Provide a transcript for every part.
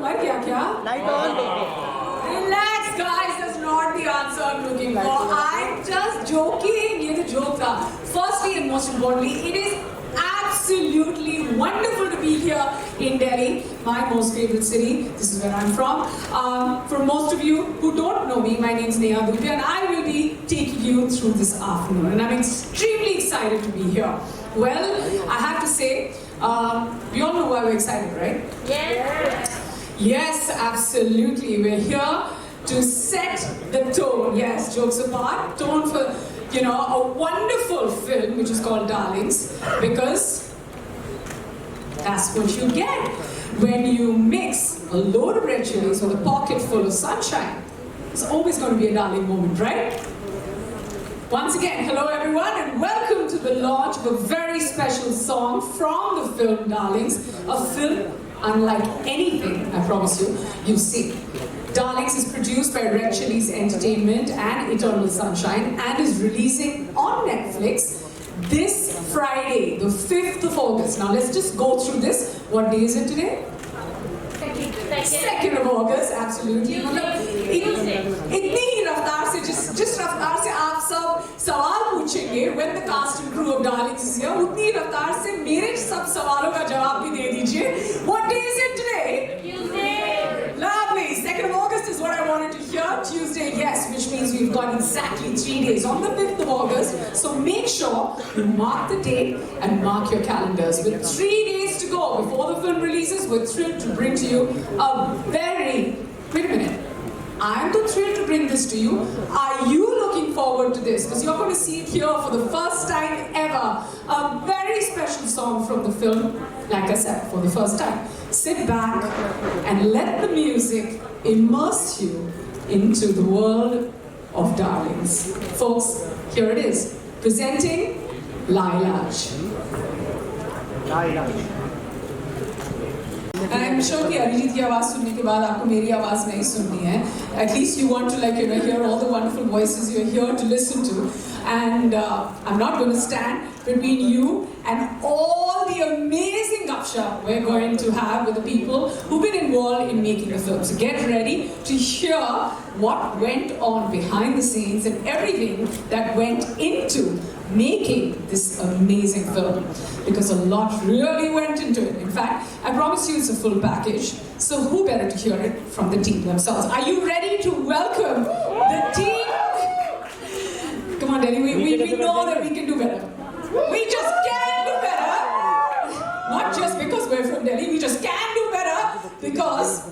मर गया क्या? Light on. Relax, guys. That's not the answer I'm looking for. I'm just joking. ये तो joke था. Firstly and most importantly, it is absolutely wonderful to be here in Delhi, my most favorite city. This is where I'm from. For most of you who don't know me, my name is Neha Dhupia, and I will be taking you through this afternoon. And I'm extremely excited to be here. Well, I have to say, we all know why we're excited, right? Yes. Yes, absolutely. We're here to set the tone. Yes, jokes apart, tone for, you know, a wonderful film which is called Darlings, because that's what you get when you mix a load of red chilies with a pocket full of sunshine. It's always going to be a darling moment, right? Once again, hello everyone and welcome to the launch of a very special song from the film Darlings, a film unlike anything, I promise you, you've seen. Darlings is produced by Red Chillies Entertainment and Eternal Sunshine and is releasing on Netflix this Friday, the 5th of August. Now let's just go through this. What day is it today? 2nd of August, absolutely. इतनी ही रफ्तार से जिस रफ्तार से आप सब सवाल पूछेंगे when the cast and crew of Darlings is here, उतनी ही रफ्तार से मेरे सब सवालों का जवाब भी दे दीजिए. What day is it today? Tuesday. Lovely. 2nd of August is what I wanted to hear. Tuesday, yes, which means we've got exactly 3 days on the 5th of August. So make sure you mark the date and mark your calendars. With 3 days to go before the film releases, we're thrilled to bring to you a very... Wait a minute. I'm too thrilled to bring this to you. Are you looking forward to this? Because you're going to see it here for the first time ever. A very special song from the film, like I said, for the first time. Sit back and let the music immerse you into the world of Darlings. Folks, here it is. Presenting La Ilaaj. La Ilaaj. And I'm sure कि अरिजीत की आवाज़ सुनने के बाद आपको मेरी आवाज़ नहीं सुननी है. At least you want to, like, you know, hear all the wonderful voices you're here to listen to. And I'm not going to stand between you and all the amazing gupshup we're going to have with the people who've been involved in making the film. So get ready to hear what went on behind the scenes and everything that went into making this amazing film, because a lot really went into it. In fact, I promise you it's a full package. So who better to hear it from the team themselves? Are you ready to welcome the team? Come on, Delhi, we know that we can do better. We just can do better. Not just because we're from Delhi, we just can do better because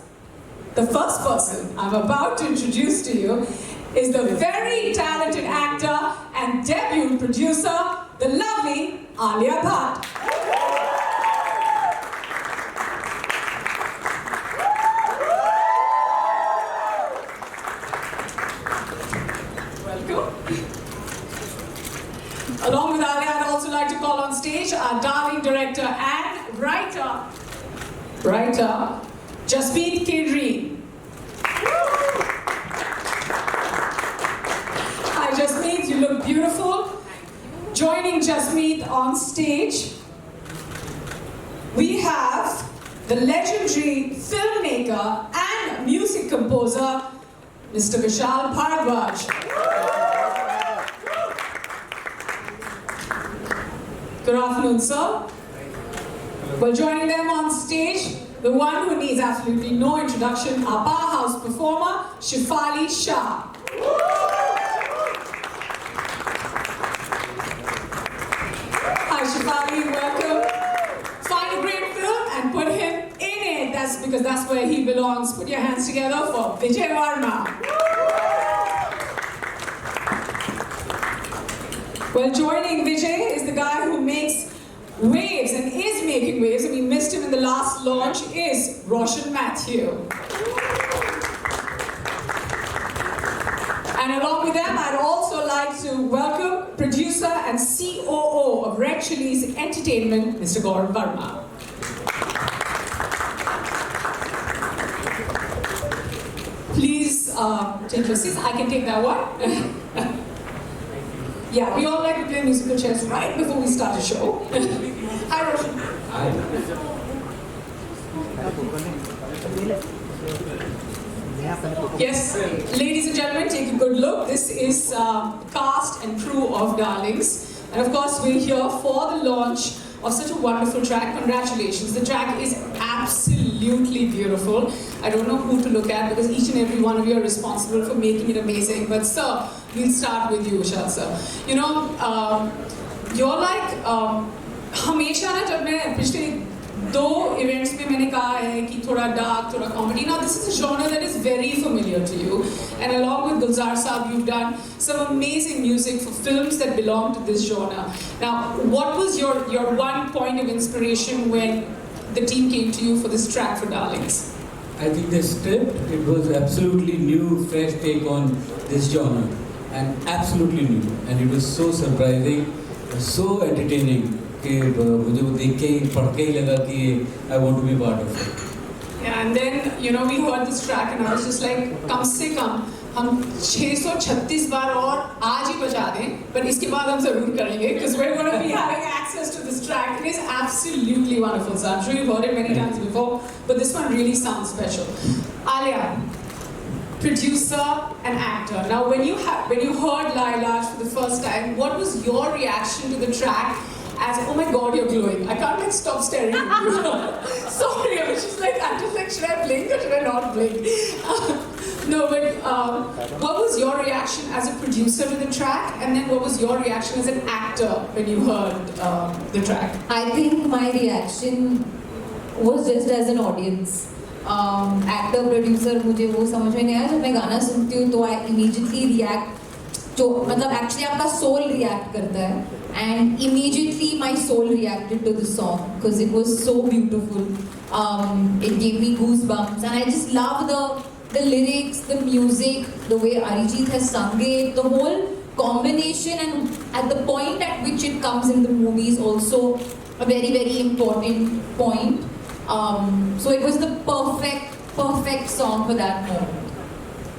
the first person I'm about to introduce to you is the very talented actor and debut producer, the lovely Alia Bhatt. Welcome. Along with Alia, I'd also like to call on stage our darling director and writer, Jasmeet K. Reen. Hi Jasmeet, you look beautiful. Joining Jasmeet on stage, we have the legendary filmmaker and music composer, Mr. Vishal Bharadwaj. Good afternoon, sir. Well, joining them on stage, the one who needs absolutely no introduction, our powerhouse performer, Shefali Shah. Hi Shefali, welcome. Find a great film and put him in it. Because that's where he belongs. Put your hands together for Vijay Varma. Well, joining Vijay is the guy who makes waves and is making waves, and we missed him in the last launch, is Roshan Mathew. And along with them, I'd also like to welcome producer and COO of Red Chillies Entertainment, Mr. Vijay Varma. Please take your seats. I can take that one. Yeah, we all like to play musical chairs right before we start a show. Hi, Roshan. Hi. Yes, ladies and gentlemen, take a good look. This is cast and crew of Darlings. And of course, we're here for the launch of such a wonderful track. Congratulations. The track is absolutely beautiful. I don't know who to look at because each and every one of you are responsible for making it amazing. But sir, we'll start with you, Vishal sir. You know, you're like, हमेशा ना जब मैं पिछले दो events में मैंने कहा है कि थोड़ा dark, थोड़ा comedy. Now this is a genre that is very familiar to you, and along with Gulzar Saab, you've done some amazing music for films that belong to this genre. Now, what was your one point of inspiration when the team came to you for this track for Darlings? I think the script, it was absolutely new, fresh take on this genre, and absolutely new, and it was so surprising, so entertaining. कि मुझे वो देख के ही पढ़ के ही लगा कि I want to be part of it. Yeah, and then you know we heard this track and I was just like कम से कम हम 636 बार और आज ही बजा दें, पर इसके बाद हम जरूर करेंगे because we're going to be having access to this track. It is absolutely wonderful. So I'm sure you've heard it many times before, but this one really sounds special. Alia, producer and actor. Now, when you heard La Ilaaj for the first time, what was your reaction to the track? As oh my God, you're glowing. I can't like stop staring at you. Sorry, I was just like, should I blink or should I not blink? No, but what was your reaction as a producer to the track, and then what was your reaction as an actor when you heard the track? I think my reaction was just as an audience. Actor, producer, मुझे वो समझ में नहीं आया. जब मैं गाना सुनती हूँ तो I immediately react. जो मतलब actually आपका soul react करता है. And immediately my soul reacted to the song because it was so beautiful. It gave me goosebumps, and I just love the lyrics, the music, the way Arijit has sung it, the whole combination, and at the point at which it comes in the movie is also a very, very important point. So it was the perfect song for that moment.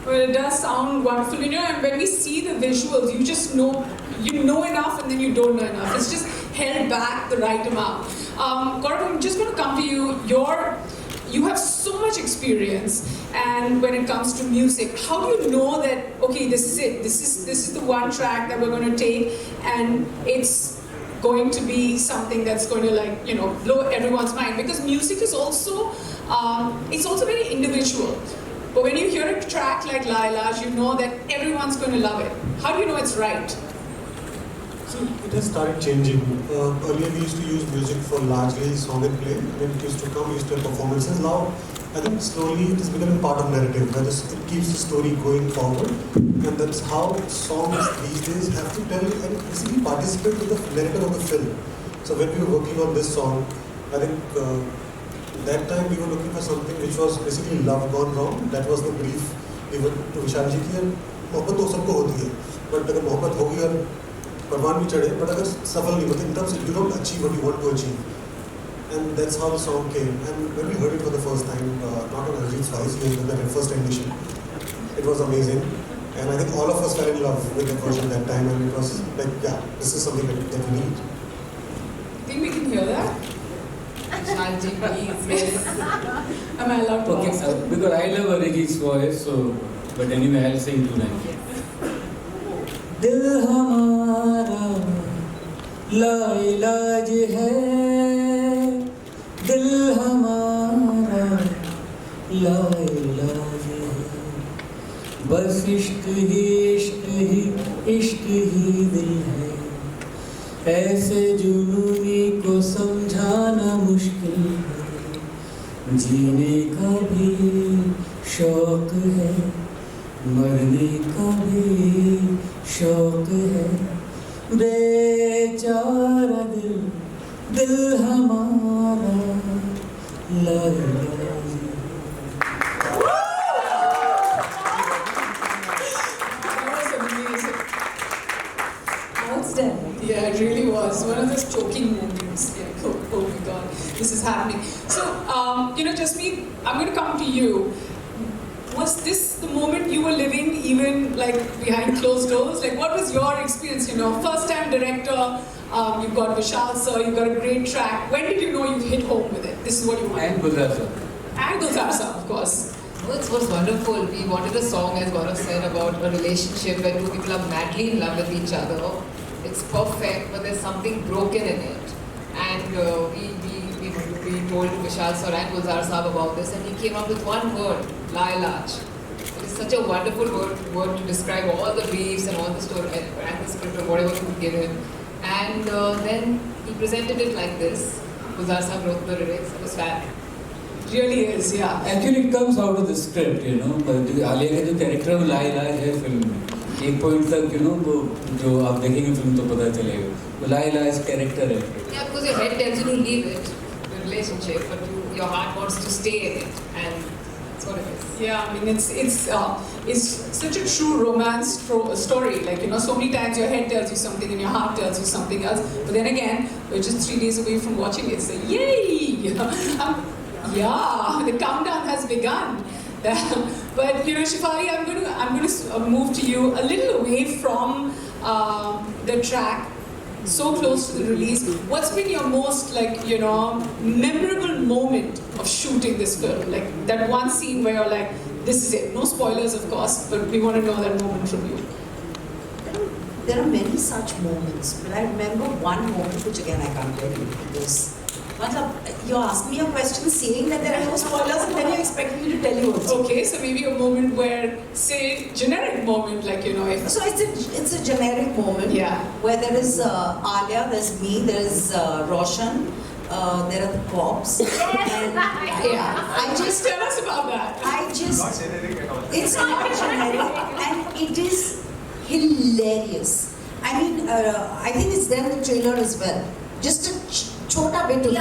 Well, it does sound wonderful, you know, and when we see the visuals, you just know, you know enough and then you don't know enough. It's just held back the right amount. Gaurav, I'm just going to come to you. You have so much experience, and when it comes to music, how do you know that, okay, this is it, this is the one track that we're going to take, and it's going to be something that's going to, like, you know, blow everyone's mind? Because music is also, it's also very individual. But when you hear a track like La Ilaaj, you know that everyone's going to love it. How do you know it's right? So it has started changing. Earlier we used to use music for largely song and play. When it used to come, we used to have performances. Now, I think slowly it is becoming part of narrative. That is, it keeps the story going forward. And that's how songs these days have to tell and basically participate in the narrative of the film. So when we were working on this song, I think that time we were looking for something which was basically love gone wrong. That was the brief given to Vishal ji ki मोहब्बत तो सबको होती है, but अगर मोहब्बत होगी और परवान भी चढ़े, but अगर सफल नहीं होती, in terms of you don't achieve what you want to achieve. And that's how the song came. And when we heard it for the first time, not on Arijit's voice, we heard that in first edition. It was amazing. And I think all of us fell in love with the version that time, and it was like, yeah, this is something that we need. Think we can hear that? Shanji, please, yes. Am I allowed to ask? Because I love Arijit's voice, so, but anyway, I'll sing tonight. दिल हमारा ला इलाज है, दिल हमारा ला इलाज है, बस इश्क ही दिल है, ऐसे जुनूनी को समझाना मुश्किल है, जीने का भी शौक है, मरने का भी शौक है, बेचारा दिल हमारा ला इलाज है. Yeah, it really was one of those choking moments. Yeah, oh my God, this is happening. So, you know, Jasmeet, I'm going to come to you. Was this the moment you were living, even like behind closed doors? Like, what was your experience? You know, first-time director, you've got Vishal sir, you've got a great track. When did you know you hit home with it? This is what you want. And Gulzar sir. and Gulzar Saab, of course. Oh, it was wonderful. We wanted a song, as Gaurav said, about a relationship where two people are madly in love with each other. It's perfect, but there's something broken in it. And we told Vishal Sir and Gulzar Saab about this, and he came up with one word, La Ilaaj. It is such a wonderful word to describe all the briefs and all the story and the script or whatever we could give him. And then he presented it like this. Gulzar Saab wrote the lyrics. It was fab. Really is, yeah. Actually, it comes out of the script, you know. Alia का जो character है वो ला इलाज है film में. एक point तक, you know, वो जो आप देखेंगे फिल्म तो पता चलेगा. वो ला इलाज कैरेक्टर है. Yeah, because your head tells you to leave it, the relationship, but your heart wants to stay in it, and that's what it is. Yeah, I mean, it's such a true romance story. Like, you know, so many times your head tells you something and your heart tells you something else. But then again, we're just 3 days away from watching it. So, yay! Yeah, the countdown has begun. But you know, Shefali, I'm going to move to you a little away from the track, so close to the release. What's been your most, like, you know, memorable moment of shooting this film? Like that one scene where you're like, this is it. No spoilers, of course, but we want to know that moment from you. There are many such moments, but I remember one moment which again I can't tell you because once you're asking me a question saying that there are no spoilers and then you're expecting me to tell you also. Okay, so maybe a moment where, say, generic moment, like, you know, if... So it's a generic moment. Yeah. Where there is Alia, there's me, there's Roshan, there are the cops. And yeah, I just tell us about that. Not generic at all. It's not generic and it is hilarious. I mean, I think it's there in the trailer as well. Just a chota bit of it. A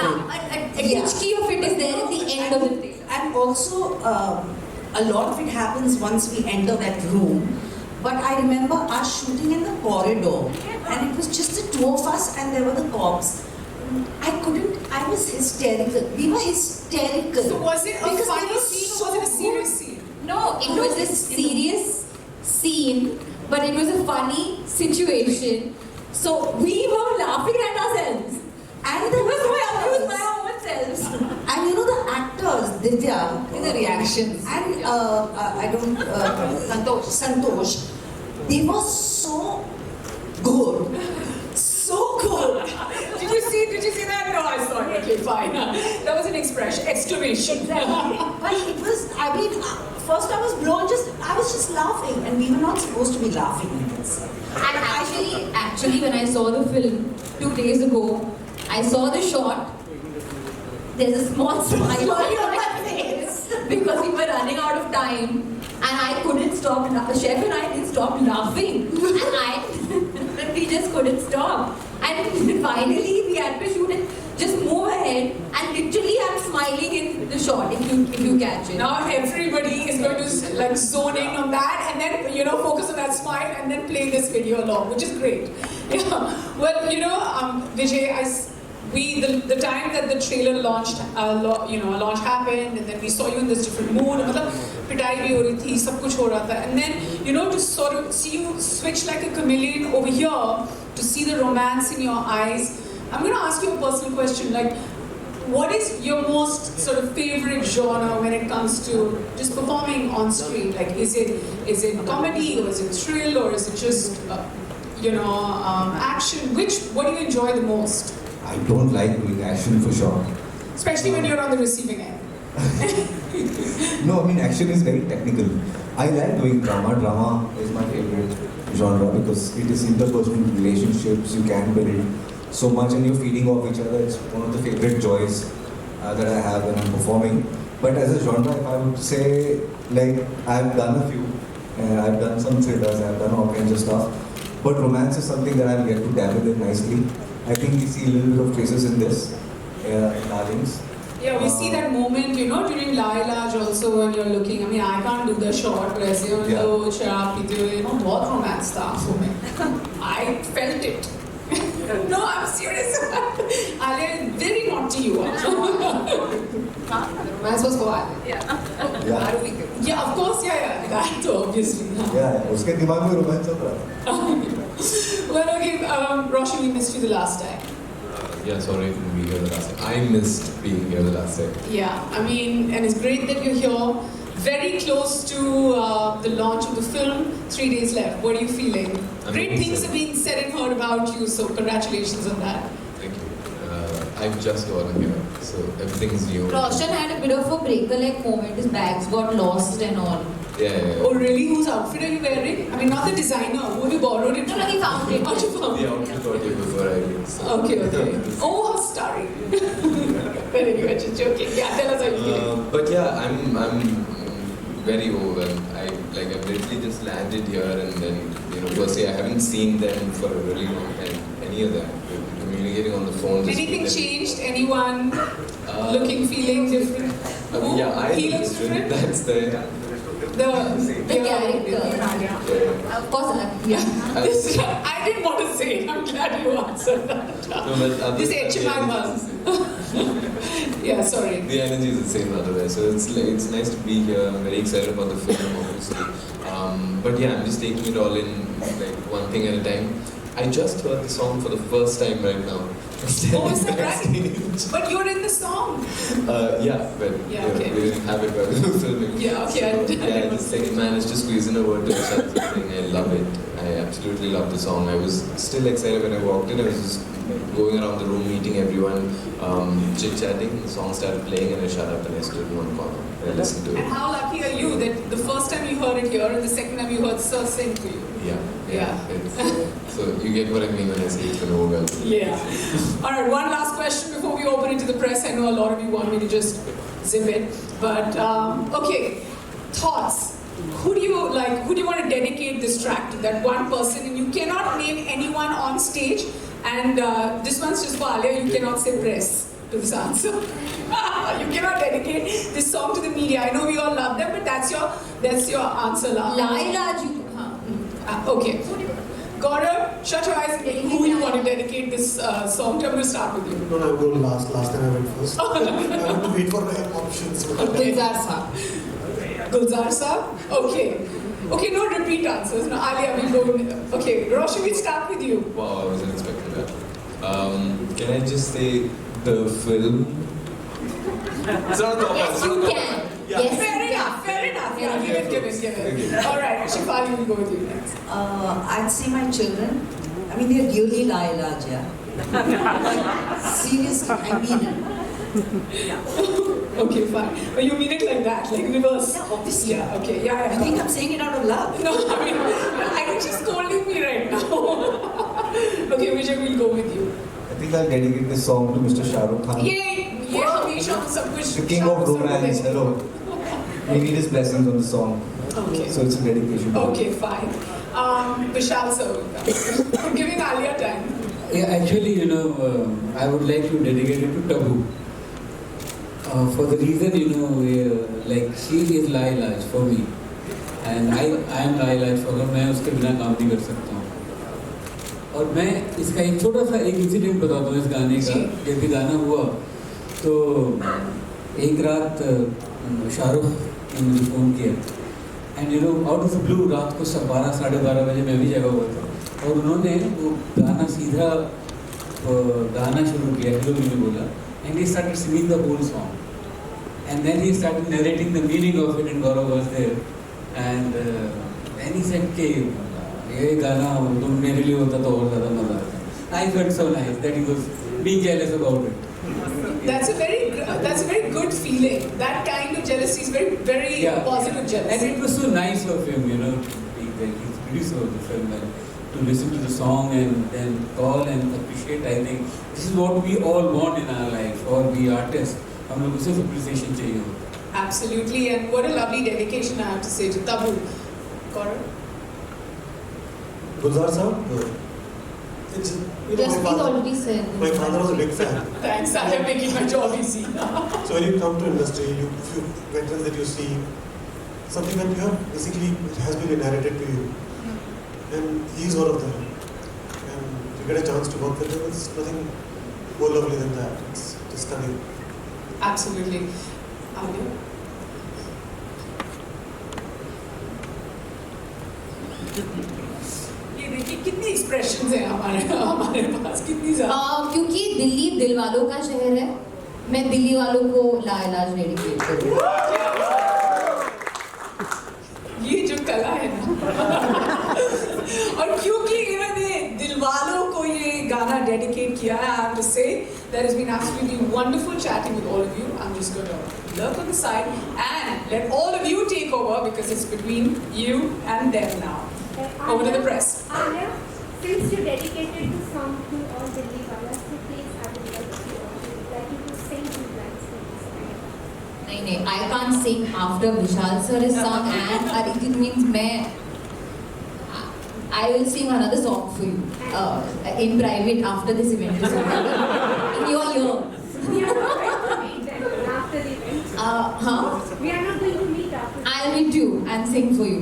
hitchkey of it is there at the end of the trailer. And also, a lot of it happens once we enter that room. But I remember us shooting in the corridor, and it was just the two of us, and there were the cops. I was hysterical. We were hysterical. So was it a Because funny we were scene so or was it a serious good. scene? No, it was a serious scene, but it was a funny situation. So we were laughing at ourselves. And it was my own selves. And you know the actors, Divya, The reactions. and I don't, Santosh, they were so good. So good. Did you see that? No, I saw it. Okay, fine. That was an exclamation. But it was, I mean, first I was blown, I was just laughing, and we were not supposed to be laughing in this. And actually, when I saw the film 2 days ago, I saw the shot. There's a small smile on my face because we were running out of time, and I couldn't stop. Chef and I didn't stop laughing, and we just couldn't stop. And finally, we had to shoot it. Just move ahead, and literally, I'm smiling in the shot. If you catch it. Now everybody is going to like zone in on that, and then, you know, focus on that smile, and then play this video along, which is great. Yeah. Well, you know, Vijay, the time that the trailer launched, launch happened, and then we saw you in this different mood. मतलब पिटाई भी हो रही थी, सब कुछ हो रहा था, and then, you know, to sort of see you switch like a chameleon over here, to see the romance in your eyes. I'm going to ask you a personal question, like, what is your most sort of favorite genre when it comes to just performing on screen? Like, is it comedy, or is it thrill, or is it just, action? What do you enjoy the most? I don't like doing action for sure. Especially when you're on the receiving end. No, I mean action is very technical. I like doing drama. Drama is my favorite genre because it is interpersonal relationships. You can build so much and you're feeding off each other. It's one of the favorite joys that I have when I'm performing. But as a genre, if I would say, like, I've done a few. I've done some thrillers, I've done all kinds of stuff. But romance is something that I've yet to dabble in nicely. I think we see a little bit of traces in this, in Darlings. Yeah, we see that moment, you know, during La Ilaaj also when you're looking. I mean, I can't do the shot where I say, oh, sharab peete hue, you know, बहुत romance था आँखों में. I felt it. No, I'm serious. Alia, very not to you. The romance was for Alia. Yeah. Yeah, of course, yeah, that obviously. Yeah, उसके दिमाग में romance चल रहा है. Well, okay, Roshan, we missed you the last time. Yeah, sorry I couldn't be here the last time. I missed being here the last time. Yeah, I mean, and it's great that you're here. Very close to the launch of the film. 3 days left. What are you feeling? Great things have been said and heard about you, so congratulations on that. Thank you. I've just gotten here, so everything's new. Roshan had a bit of a breaker-like moment. His bags got lost and all. Yeah. Oh really? Whose outfit are you wearing? I mean, not the designer. Who have you borrowed it from? No, he found it. Oh, you found The it. outfit got here before I did. So. Okay. Oh, how starry. Very good. Just joking. Yeah, tell us how you feeling. But yeah, I'm very overwhelmed. I've literally just landed here, and then firstly I haven't seen them for a really long time. Any of them. We've been communicating on the phone. Anything changed? Anyone looking, feeling different? Yeah, I he looks different. That's The character. Yeah. Of course, yeah. This, I didn't want to say it. I'm glad you answered that. No, but This HMI was. Yeah, sorry. The energy is the same otherwise. So it's nice to be here. I'm very excited about the film, obviously. But yeah, I'm just taking it all in one thing at a time. I just heard the song for the first time right now. Oh, is that right? But you're in the song. Yeah, but okay. we didn't have it while we were filming. Yeah, okay. I just managed to squeeze in a word to Vishal thing. I love it. I absolutely love the song. I was still excited when I walked in. I was just going around the room, meeting everyone, chit-chatting. The song started playing and I shut up and I stood in one corner and I listened to it. And how lucky are you that the first time you heard it here and the second time you heard Sir sing for you? Yeah. So you get what I mean when I say it's been overwhelming. Yeah. All right, one last question before we open it to the press. I know a lot of you want me to just zip it. But, okay, thoughts. Who do you want to dedicate this track to? That one person, and you cannot name anyone on stage. And this one's just for Alia. You cannot say press to this answer. You cannot dedicate this song to the media. I know we all love them, but that's your answer. La Ilaaj. Okay. Gaurav, shut your eyes and get who you want to dedicate this song to. I'm going to start with you. No, I'm going last. Last time I went first. I have to wait for my options. Gulzar Saab. Gulzar Saab? Okay, no repeat answers. No, Alia, we'll go with. Okay, Roshan, we'll start with you. Wow, I wasn't expecting that. Can I just say the film? It's not the Yes, you can. Yeah. Yes, Fair enough. Yeah, give it. All right, Shefali, we'll go with you next. I'd say my children. I mean, they're really La Ilaaj, yeah. Seriously, I mean it. Okay, fine. But you mean it like that, like reverse? Yeah, obviously. Yeah, okay. Yeah. I think I'm saying it out of love. No, I think she's scolding me right now. Okay, Vijay, we'll go with you. I think I'll dedicate this song to Mr. Shah Rukh Khan. ये हमेशा तो सब कुछ The king of romance, hello. We need his blessings on the song. Okay. So it's a dedication. Okay, fine. Vishal sir, I'm giving Alia time. Yeah, actually, I would like to dedicate it to Taboo. For the reason, she is La Ilaaj for me. And I am La Ilaaj for her. मैं उसके बिना काम नहीं कर सकता हूँ. और मैं इसका एक छोटा सा इंसिडेंट बताता हूँ इस गाने का. जब भी गाना हुआ तो एक रात शाहरुख ने मुझे फ़ोन किया and out of the blue रात को 12 साढ़े 12 बजे मैं भी जगा हुआ था और उन्होंने वो गाना सीधा गाना शुरू किया हेलो मैंने बोला and he started singing the whole song and then he started narrating the meaning of it and Gaurav was there and then he said कि ये गाना तुम मेरे लिए होता तो और ज़्यादा मज़ा आता. I felt so nice that he was being jealous about it. That's a very good feeling. That kind of jealousy is very positive jealousy. And it was so nice of him, being the producer of the film, and to listen to the song and then call and appreciate. I think this is what we all want in our life, or we artists. हम लोग उसे appreciation चाहिए होता. Absolutely, and what a lovely dedication I have to say to Tabu. Gaurav? Gulzar Saab, Jasmeet already said. My father was a big fan. Thanks, I am making my job easy. So when you come to industry, few veterans that you see, something that you have basically it has been inherited to you, and he is one of them. And you get a chance to work with him. It's nothing more lovely than that. It's just stunning. Absolutely. Alia? ये देखिए कितनी expressions हैं हमारे पास कितनी Please. क्योंकि दिल्ली दिल वालों का शहर है, मैं दिल्ली वालों को ला इलाज डेडिकेट करूँगी। ये जो कला है ना और क्योंकि इन्होंने दिल वालों को ये गाना डेडिकेट किया है, I have to say that has been absolutely wonderful chatting with all of you. I'm just going to lurk on the side and let all of you take over because it's between you and them now. Over to the press. Alia, since you dedicated the song to all Delhi Walas, so please, I would like you to sing two lines for this. नहीं, I can't sing after Vishal sir has sung and Arijit means I will sing another song for you in private after this event is over. In your ear. We are not going to meet then after the event. We are not going to meet after. I'll meet you and sing for you.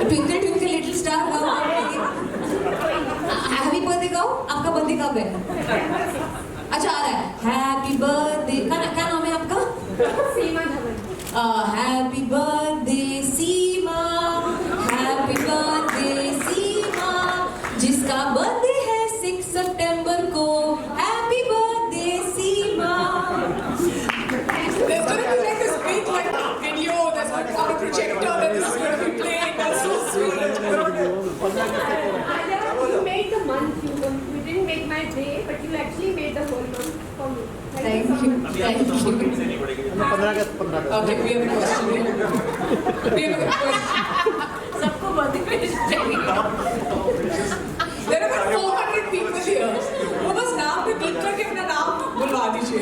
Twinkle twinkle little star गाओ happy birthday गाओ। आपका birthday कब है? अच्छा आ रहा है happy birthday. क्या नाम है आपका? सीमा धवन। हैप्पी बर्थडे सीमा, हैप्पी बर्थडे सीमा, जिसका बर्थडे है 6 सितंबर को, happy birthday Seema. There's going to be like this big like video that's like on a projector that this is going to be playing. That's so sweet. Alia, you made the month. You didn't make my day, but you actually made the whole month for me. Thank you. Thank you. Okay, we have a question here. We have a question. सबको birthday wish चाहिए। There are about 400 people here. वो बस नाम पे click करके अपना नाम बुलवा दीजिए.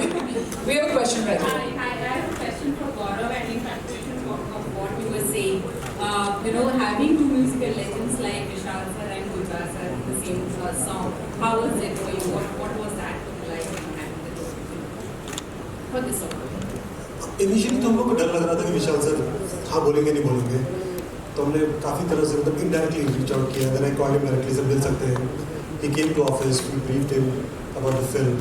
We have a question right here. I have a question for Gaurav and in continuation of what you were saying. Having two musical legends like Vishal sir and Dhupia sir in the same song, how was it for you? What was that like for this song? Initially तो हम लोग को डर लग रहा था कि विशाल sir हाँ बोलेंगे नहीं बोलेंगे, तो हमने काफ़ी तरह से मतलब इनडायरेक्टली रीच आउट किया। Then I called him directly, sir मिल सकते हैं। He came to office, we briefed him about the film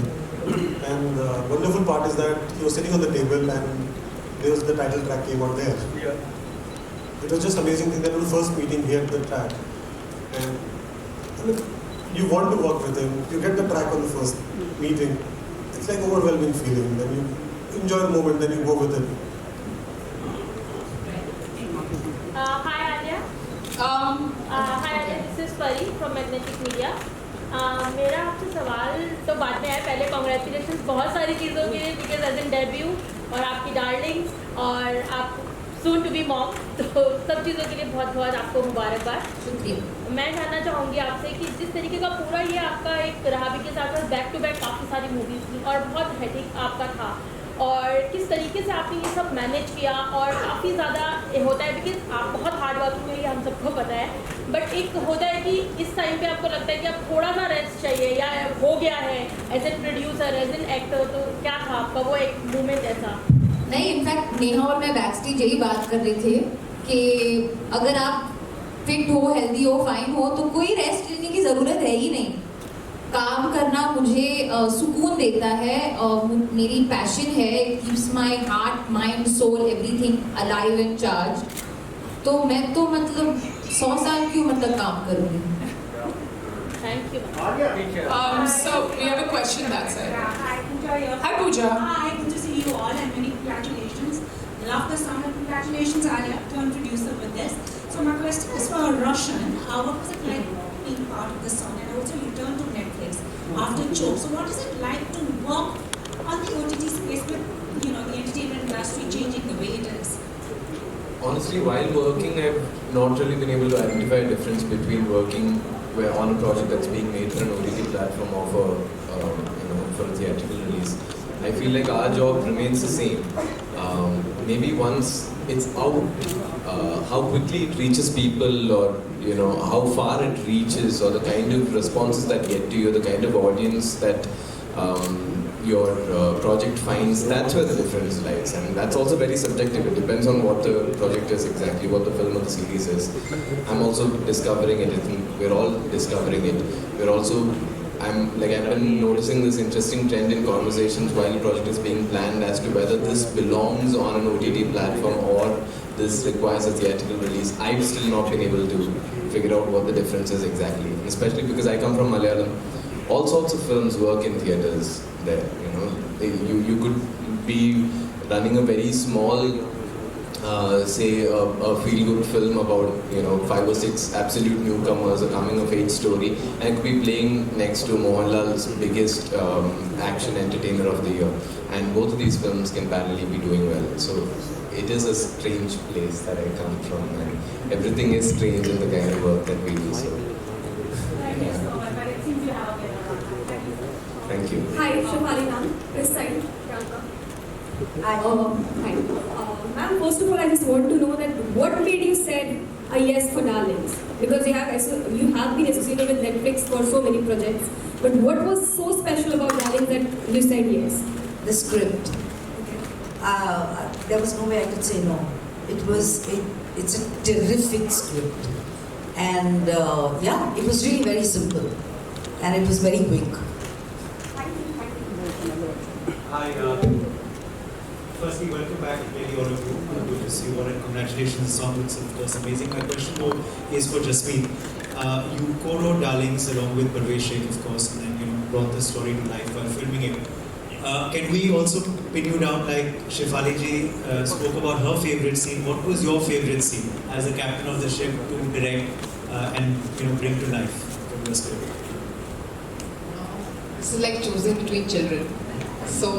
and wonderful part is that he was sitting on the table and there was the title track came out there. It was just amazing thing that in the first meeting he had the track and you want to work with him, you get the track on the first meeting, it's like overwhelming feeling, then you enjoy the moment, then you go with it. Hi Alia. Hi Alia, this is Pari from Magnetic Media. मेरा आपसे सवाल तो बाद में है, पहले congratulation बहुत सारी चीज़ों के लिए बिकॉज एज इन डेब्यू और आपकी डार्लिंग्स और आप सून टू बी मॉम, तो सब चीज़ों के लिए बहुत बहुत आपको मुबारकबाद। शुक्रिया। मैं जानना चाहूँगी आपसे कि जिस तरीके का पूरा ये आपका एक रहा भी के साथ बैक टू बैक काफ़ी सारी मूवीज़ थी और बहुत हेक्टिक आपका था, और किस तरीके से आपने ये सब मैनेज किया, और काफ़ी ज़्यादा होता है बिकॉज आप बहुत हार्ड वर्किंग है, ये हम सबको पता है, बट एक होता है कि इस टाइम पे आपको लगता है कि आप थोड़ा सा रेस्ट चाहिए या हो गया है as an producer as an actor, तो क्या था आपका वो एक मोमेंट ऐसा? नहीं, इनफैक्ट नेहा और मैं बैक स्टेज यही बात कर रहे थे कि अगर आप फिट हो, हेल्दी हो, फाइन हो तो कोई रेस्ट लेने की ज़रूरत है ही नहीं। काम करना मुझे सुकून देता है, मेरी पैशन है, keeps my heart, mind, soul, everything alive and charge. तो मैं तो मतलब 100 साल क्यों मतलब काम करूँगी। Thank you. So we have a question that side. I enjoy your. Hi Pooja. Hi, good to see you all and many congratulations. Love the song and congratulations Alia, turn producer with this. So my question is for Roshan. What was it like being part of this song and also you turned to Netflix after Cho. So what is it like to work on the OTT space with the entertainment industry changing the way it is? Honestly, while working, I've not really been able to identify a difference between working on a project that's being made for an OTT platform or for a theatrical release. I feel like our job remains the same. Maybe once it's out, how quickly it reaches people, or how far it reaches, or the kind of responses that get to you, the kind of audience that your project finds, that's where the difference lies. And that's also very subjective. It depends on what the project is exactly, what the film or the series is. I'm also discovering it. I think we're all discovering it. I've been noticing this interesting trend in conversations while the project is being planned as to whether this belongs on an OTT platform or this requires a theatrical release. I've still not been able to figure out what the difference is exactly, especially because I come from Malayalam. all sorts of films work in theatres there. You know, you could be running a very small, say a feel-good film about 5 or 6 absolute newcomers, a coming-of-age story, and it could be playing next to Mohanlal's biggest action entertainer of the year. And both of these films can parallelly be doing well. So it is a strange place that I come from, and everything is strange in the kind of work that we do. So. Thank you so much, but it seems you have a bit of Thank you. Hi, Shefali Shah, this side, Priyanka. Hi. Ma'am, first of all, I just want to know that what made you said a yes for Darlings? Because you have been associated with Netflix for so many projects. But what was so special about Darlings that you said yes? The script. There was no way I could say no. It's a terrific script. And it was really very simple. And it was very quick. Hi, firstly, welcome back, maybe all of you. Good to see you all, and congratulations. The song looks, of course, amazing. My question is for Jasmeet. You co-wrote Darlings along with Parvez, of course, and then brought the story to life while filming it. Can we also pin you down like Shefali ji spoke about her favorite scene? What was your favorite scene as the captain of the ship to direct and bring to life from your script? This is like choosing between children. So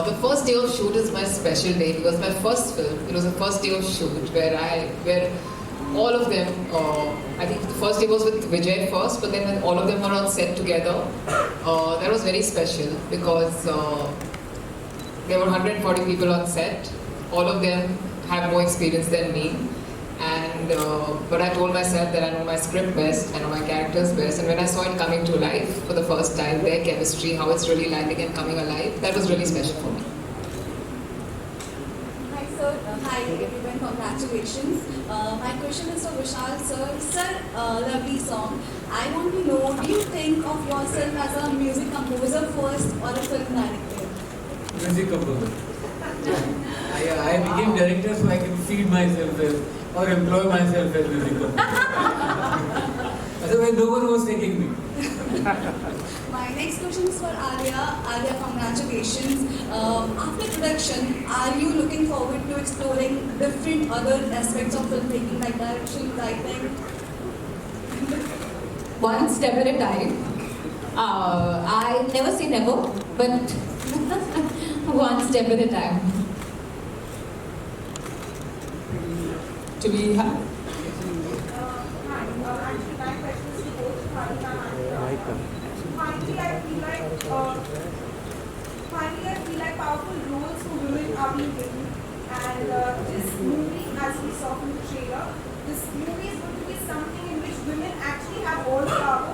the first day of shoot is my special day because my first film, it was the first day of shoot where all of them, I think the first day was with Vijay first, but then when all of them were on set together, that was very special because there were 140 people on set. All of them have more experience than me. And but I told myself that I know my script best, I know my characters best, and when I saw it coming to life for the first time, their chemistry, how it's really landing and coming alive, that was really special for me. Hi sir, hi everyone, congratulations. My question is for Vishal sir. Sir, lovely song. I want to know, do you think of yourself as a music composer first or a film director? Music composer. I became director so I can feed myself or employ myself as music composer. Otherwise, no one was taking me. My next question is for Alia. Alia, congratulations. After production, are you looking forward to exploring different other aspects of filmmaking like direction, writing? One step at a time. I never say never, but one step at a time. Do we have? Actually, my question is to both Shefali and Alia. Finally, I feel like powerful roles for women are being given. And this movie, as we saw from the trailer, this movie is going to be something in which women actually have all the power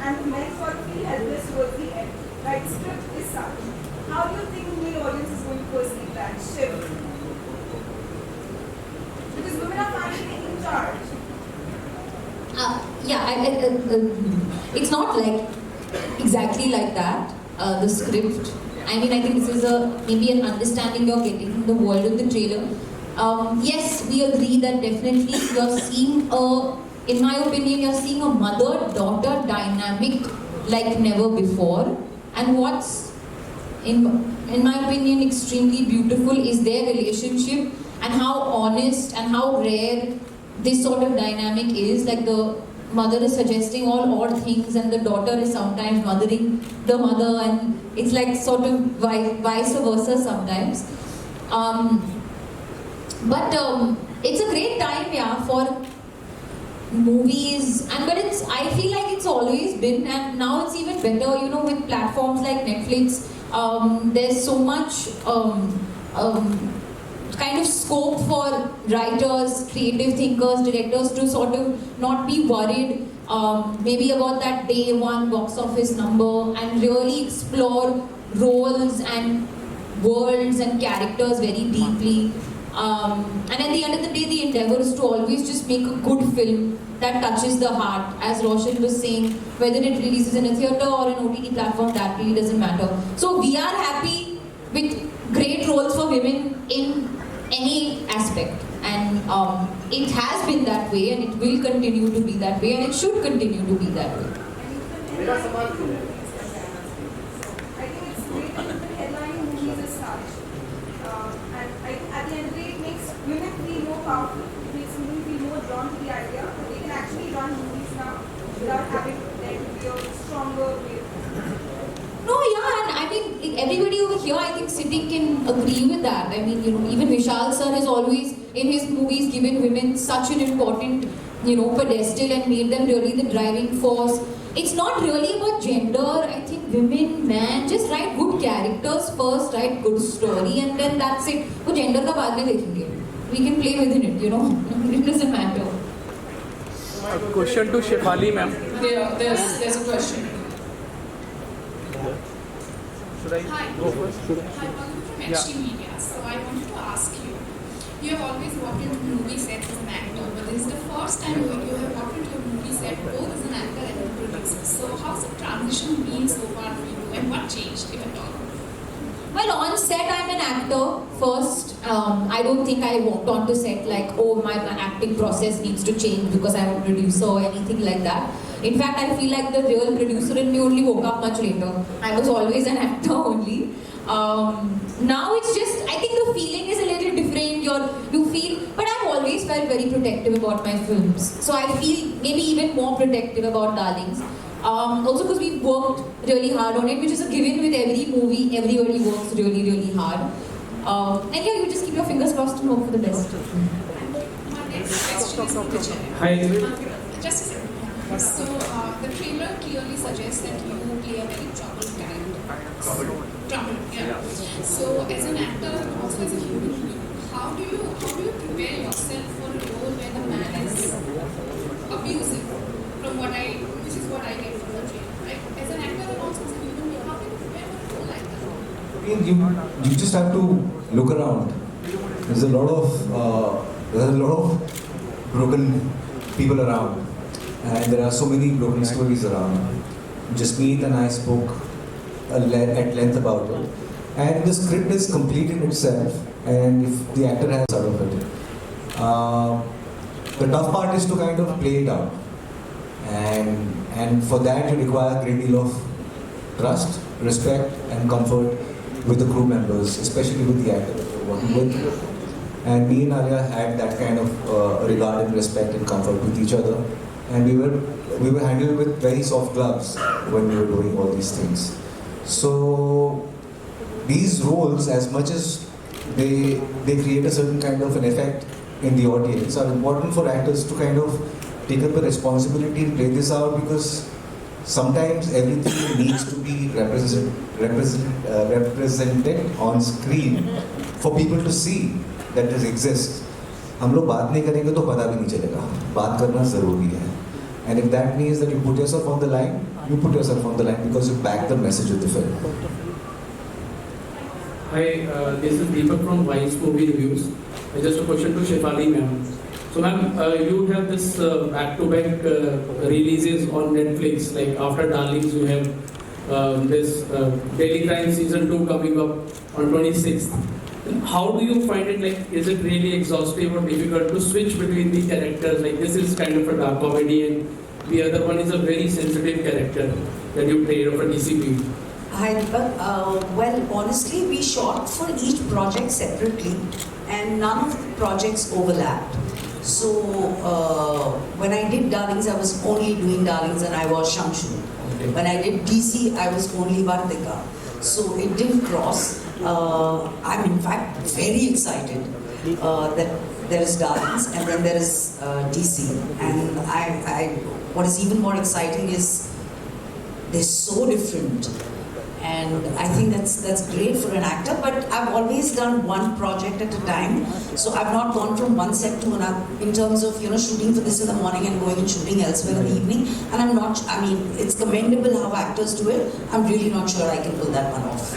and men sort of feel helpless towards the end. Like the script is such. How do you think the male audience is going to perceive that shift? Because women are finally in charge. It's not like exactly like that. The script. I mean, I think this is maybe an understanding you're getting from the world of the trailer. Yes, we agree that definitely you're seeing in my opinion, you're seeing a mother-daughter dynamic like never before. And what's, in my opinion, extremely beautiful is their relationship and how honest and how rare this sort of dynamic is. Like the mother is suggesting all odd things and the daughter is sometimes mothering the mother, and it's like sort of vice versa sometimes. But it's a great time, yeah, for movies, but I feel like it's always been, and now it's even better, with platforms like Netflix. There's so much kind of scope for writers, creative thinkers, directors to sort of not be worried maybe about that day one box office number and really explore roles and worlds and characters very deeply. And at the end of the day, the endeavor is to always just make a good film that touches the heart. As Roshan was saying, whether it releases in a theatre or an OTT platform, that really doesn't matter. So we are happy with great roles for women in any aspect. And it has been that way, and it will continue to be that way, and it should continue to be that way. powerful, makes women feel more drawn to the idea that they can actually run movies now without having there to be a stronger way. No, yeah, and I mean, everybody over here, I think, sitting can agree with that. I mean, even Vishal sir has always, in his movies, given women such an important, pedestal and made them really the driving force. It's not really about gender. I think women, man, just write good characters first, write good story, and then that's it. वो gender का बाद में देखेंगे. We can play within it, It doesn't matter. A question to Shefali, ma'am. There's a question. Should I go first? Hi, welcome from HT Media. So I wanted to ask you, you have always walked into movie sets as an actor, but this is the first time you have walked into a movie set both as an actor and a producer. So how's the transition been so far for you, and what changed, if at all? Well, on set, I'm an actor first. I don't think I walked onto set like, oh, my acting process needs to change because I'm a producer or anything like that. In fact, I feel like the real producer in me only woke up much later. I was always an actor only. Now it's just, I think the feeling is a little different. You feel, but I've always felt very protective about my films. So I feel maybe even more protective about Darlings. Also because we worked really hard on it, which is a given with every movie. Everybody works really, really hard. And yeah, you just keep your fingers crossed and hope for the best. My next question is for Vijay. Hi. Just a second. So the trailer clearly suggests that you play a very troubled character. Troubled, yeah. So as an actor and also as a human being, how do you prepare yourself for a role where the man is abusive? Which is what I get from the trailer, right? As an actor and also as a human being, how do you prepare for a role like that? I mean, you just have to look around. There's a lot of broken people around, and there are so many broken stories around. Jasmeet and I spoke at length about it, and the script is complete in itself, and if the actor has out of it. The tough part is to kind of play it out, and for that you require a great deal of trust, respect, and comfort with the crew members, especially with the actor that you're working with. And me and Alia had that kind of regard and respect and comfort with each other, and we were handled with very soft gloves when we were doing all these things. So these roles, as much as they create a certain kind of an effect in the audience, are important for actors to kind of take up a responsibility and play this out, because sometimes everything needs to be represented on screen for people to see that it exists. हम लोग बात नहीं करेंगे तो पता भी नहीं चलेगा. बात करना ज़रूरी है. And if that means that you put yourself on the line, you put yourself on the line because you back the message of the film. Hi, this is Deepak from Vice Movie Reviews. Just a question to Shefali ma'am. So ma'am, you have this back-to-back releases on Netflix. Like after Darlings, you have this Daily Crime Season 2 coming up on 26th. How do you find it? Like, is it really exhaustive or difficult to switch between the characters? Like, this is kind of a dark comedy, and the other one is a very sensitive character that you played of a DCP. Hi, Deepak. Well, honestly, we shot for each project separately, and none of the projects overlapped. So, when I did Darlings, I was only doing Darlings, and I was Shamshu. Okay. When I did DC, I was only Vardika. So, it didn't cross. I'm in fact very excited that there is Darlings and then there is DC, and what is even more exciting is they're so different, and I think that's great for an actor. But I've always done one project at a time, so I've not gone from one set to another in terms of shooting for this in the morning and going and shooting elsewhere in the evening. And I'm not. I mean, it's commendable how actors do it. I'm really not sure I can pull that one off.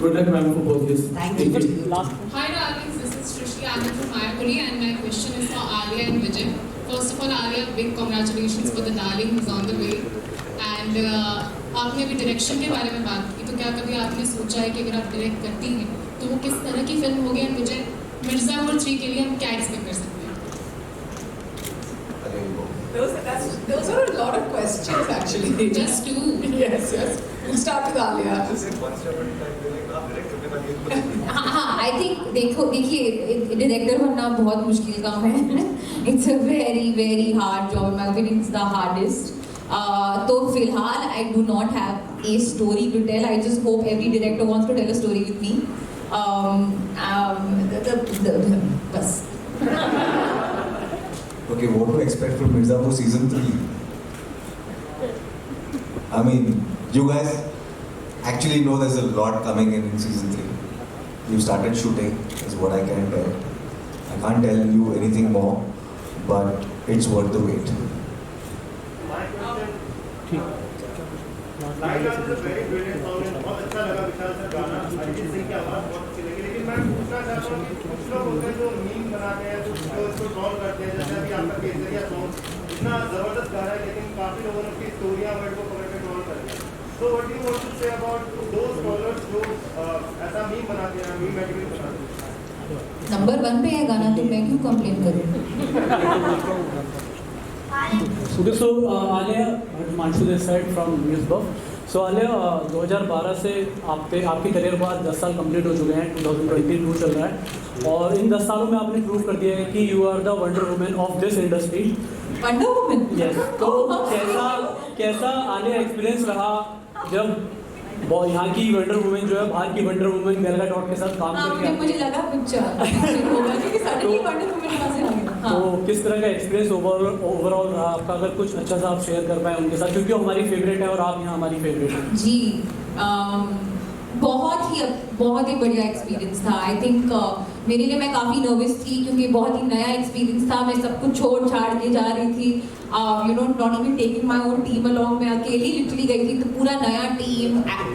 Good luck, ma'am, for both this. Thank you. Hi, Darlings. This is Shrishti Anand from Mayapuri, and my question is for Alia and Vijay. First of all, Alia, big congratulations for the Darlings on the way. And आपने अभी direction के बारे में बात की, तो क्या कभी आपने सोचा है कि अगर आप डायरेक्ट करती हैं तो वो किस तरह की फिल्म होगी? और विजय, मिर्ज़ापुर 3 के लिए हम क्या एक्सपेक्ट कर सकते हैं? Those are a lot of questions actually. Just two. Yes. We'll start with Alia. हाँ, I think देखिए डायरेक्टर बनना बहुत मुश्किल काम है. It's a very hard job. In my opinion, it's the hardest. तो फिलहाल I do not have a story to tell. I just hope every director wants to tell a story with me. बस. Okay, what to expect from Mirzapur season 3? I mean, you guys actually know there's a lot coming in season 3. You started shooting, is what I can tell. I can't tell you anything more, but it's worth the wait. लाइलाज is a very brilliant song है. बहुत अच्छा लगा विशाल sir गाना. अरिजीत सिंह की आवाज बहुत अच्छी लगी. लेकिन मैं पूछना चाहता हूँ कि कुछ लोग होते हैं जो मीम बनाते हैं, जो इसको ट्रोल करते हैं, जैसे अभी आपका केसरिया सॉन्ग इतना जबरदस्त गा रहा है, लेकिन काफी लोगों ने उसकी स्टोरियां वर्ड को पकड़ के ट्रोल कर दिया. So what do you want to say about those trollers जो ऐसा मीम बनाते हैं, मीम मटेरियल बनाते हैं? नंबर 1 पे है गाना, तो मैं क्यों कंप्लेन करूँ? Okay, so Alia, Manshu this side from News Buff. So Alia, 2012 से आपके करियर बाद 10 साल कंप्लीट हो चुके हैं. 2022 चल रहा है और इन 10 सालों में आपने प्रूव कर दिया है कि you are the wonder woman of this industry. Wonder woman? Yes. तो कैसा आलिया एक्सपीरियंस रहा जब यहाँ की वंडर वुमन जो है बाहर की वंडर वुमन गैल गैडोट के साथ काम करके? मुझे लगा कुछ होगा क्योंकि सडनली वंडर वुमन कहाँ से आ गया. तो किस तरह का एक्सपीरियंस ओवरऑल रहा आपका? अगर कुछ अच्छा सा आप शेयर कर पाए उनके साथ, क्योंकि हमारी फेवरेट है और आप यहाँ हमारी फेवरेट हैं. जी, बहुत ही बढ़िया एक्सपीरियंस था. आई थिंक मेरे लिए मैं काफ़ी नर्वस थी क्योंकि बहुत ही नया एक्सपीरियंस था. मैं सब कुछ छोड़ छाड़ के जा रही थी. You know, not even taking my own team along. मैं अकेली लिटरली गई थी. तो पूरा नया टीम,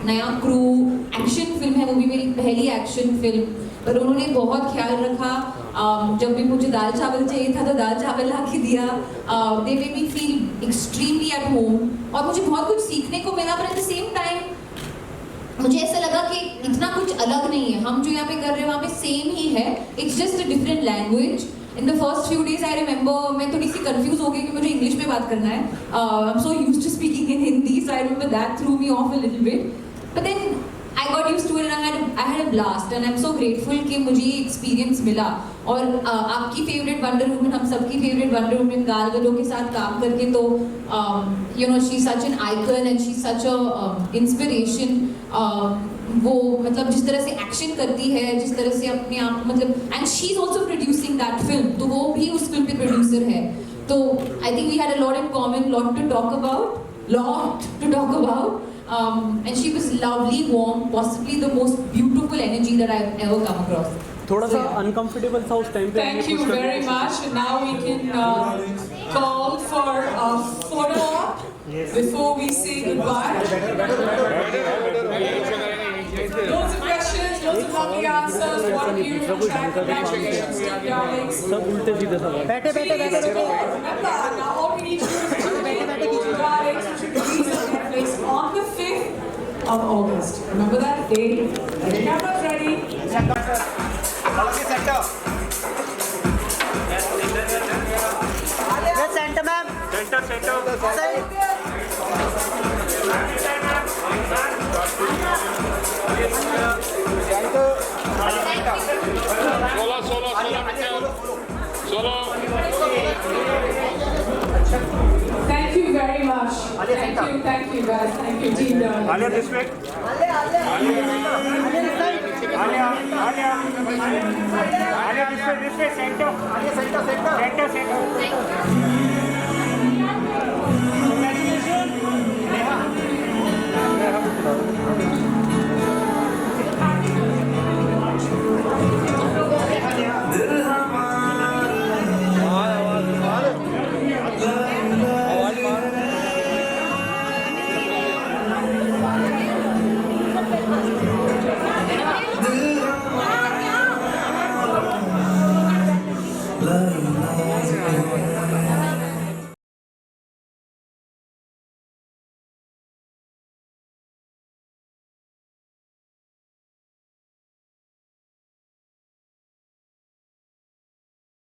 नया क्रू, एक्शन फिल्म है, वो भी मेरी पहली एक्शन फिल्म. पर उन्होंने बहुत ख्याल रखा. जब भी मुझे दाल चावल चाहिए था तो दाल चावल ला के दिया. They made me feel extremely at home और मुझे बहुत कुछ सीखने को मिला. पर एट द सेम टाइम मुझे ऐसा लगा कि इतना कुछ अलग नहीं है. हम जो यहाँ पे कर रहे हैं वहाँ पे सेम ही है. It's just a different language. In the first few days I remember मैं थोड़ी सी कंफ्यूज हो गई कि मुझे इंग्लिश में बात करना है. I am so used to speaking in Hindi, so I remember that threw me off a little bit. But then I got used to it and I had a blast and I'm so grateful कि मुझे ये experience मिला. और आपकी favourite wonder woman, हम सबकी favourite wonder woman गाल गडोट के साथ काम करके तो you know, she is such an icon and she is such a inspiration. वो मतलब जिस तरह से एक्शन करती है, जिस तरह से अपने आप मतलब, and she is also producing that film. तो वो भी उस फिल्म पे प्रोड्यूसर है. तो I think we had a lot in common, lot to talk about. And she was lovely, warm, possibly the most beautiful energy that I've ever come across. थोड़ा सा uncomfortable था उस टाइम पे. Thank you very much. And now we can call for a photo op before we say goodbye. Loads of questions, loads of lovely answers. What a beautiful chat. Congratulations to the darlings. सब उल्टे सीधे सब. Remember, now all we need to do is to make the darlings, which will release on Netflix on the 5th of August. Remember that date? The camera's ready. Center, ma'am. Center. Thank you very much. Thank you guys. Thank you, team darlings. Alia, this way. Alia, this way, center. Center.